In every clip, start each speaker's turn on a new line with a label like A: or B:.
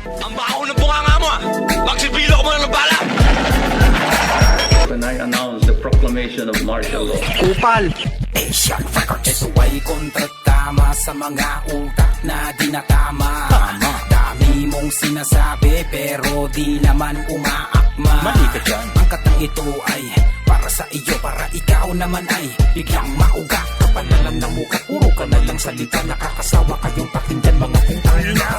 A: Ang baho ng bunganga mo ah! Magsibilo ko mo ng bala!
B: When I announced the proclamation of martial law.
C: Kupal.
D: Asian Records. Ito ay kontratama sa mga utak na dinatama. Dami mong sinasabi pero di naman umaakma.
C: Mali ka dyan.
D: Ang katang ito ay para sa iyo, para ikaw naman ay biglang mauga. Kapal na lang na mukha, puro ka na lang salita. Nakakasawa kayong pakinggan mga putang ina.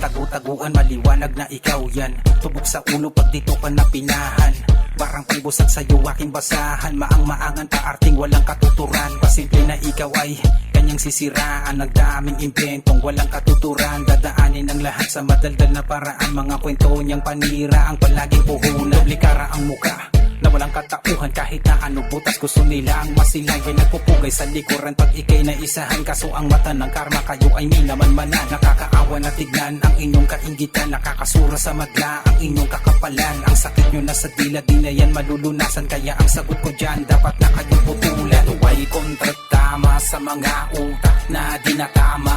D: Tagu-taguan, maliwanag na ikaw yan. Tubog sa ulo pag dito ka napinahan. Barang pangbusag sa'yo aking basahan. Maang-maangan paarting walang katuturan. Pasimple na ikaw ay kanyang sisiraan. Nagdaming inventong walang katuturan. Dadaanin ang lahat sa madaldal na paraan. Mga kwento niyang panira ang palaging puhunan. Doblikara ang muka na walang katauhan. Kahit na ano butas gusto nila ang masilayan. Nagpupugay sa likuran pag ikay na isahan. Kaso ang mata ng karma kayo ay minaman-manan. Nakakaawa na tignan ang inyong kaingitan. Nakakasura sa madla ang inyong kakapalan. Ang sakit nyo na sa dila, di na yan malulunasan. Kaya ang sagot ko dyan, dapat na kayong putulan. Ito ay kontratama sa mga utak na dinatama.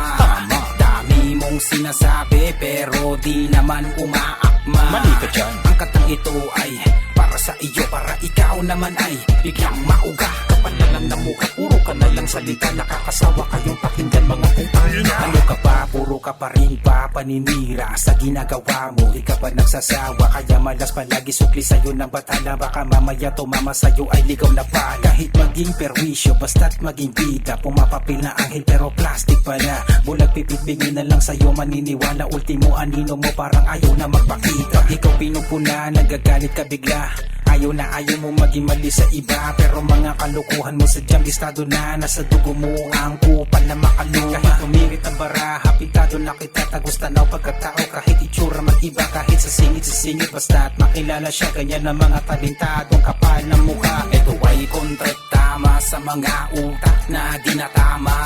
D: Dami mong sinasabi pero di naman umaakma.
C: Mali ka dyan.
D: Ang katang ito ay para sa iyo, para ikaw naman ay biglang mauga. Kapal na lang na mukha, puro ka na lang salita. Nakakasawa kayong pakinggan mga putang ina. Ano ka pa, puro ka pa rin pa paninira sa ginagawa mo. Di ka pa nagsasawa, kaya malas palagi sukli sa'yo ng batala. Baka mamaya tumama sa'yo ay ligaw na pa. Kahit maging perwisyo, basta't maging bida. Pumapapil na anghel pero plastic pala. Bulag pipitbingin na lang sa'yo, maniniwala. Ultimo anino mo parang ayaw na magpakita. Ikaw pinupuna, nagagalit ka bigla. Ayaw na ayaw mo maging mali sa iba. Pero mga kalukuhan mo sadyang listado na. Nasa dugo mo ang kupal na makaluma. Kahit umirit ang baraha, pintado na kita. Tagos tanaw pagkatao, kahit itsura mag-iba. Kahit sa singit basta't makilala siya. Ganyan ang mga talentadong kapal ng mukha. Ito ay kontratama sa mga utak na dinatama.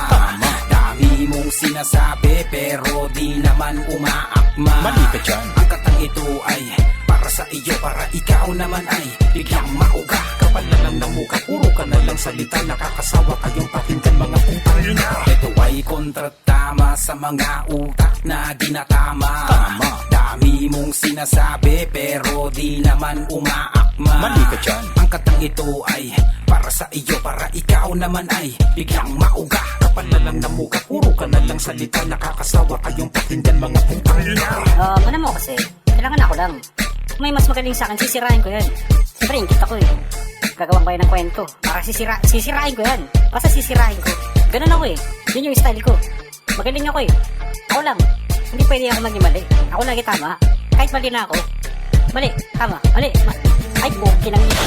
D: Dami mong sinasabi pero di naman umaakma.
C: Mali ka dyan.
D: Ang katang ito ay para sa iyo, para ikaw naman ay biglang mauga. Kapal na lang ng mukha, puro ka na lang salita. Nakakasawa kayong pakinggan mga putang ina. Ito ay kontratama sa mga utak na dinatama. Dami mong sinasabi pero di naman umaakma.
C: Mali ka dyan.
D: Ang katang ito ay para sa iyo, para ikaw naman ay biglang mauga. Kapal na lang ng mukha, puro ka na lang salita. Nakakasawa kayong pakinggan mga putang ina.
E: Ano mo kasi, kailangan ako lang. Kung may mas magaling sa akin, sisirain ko yan. Siyempre, ingkit ako eh. Gagawin ko yan ng kwento. Para sisirain ko yan. Basta sisirain ko. Ganun ako eh. Yun yung style ko. Magaling ako eh. Ako lang. Hindi pwede ako maging mali. Ako lagi tama. Kahit mali na ako. Mali, tama. Mali. Ay, okay lang yun.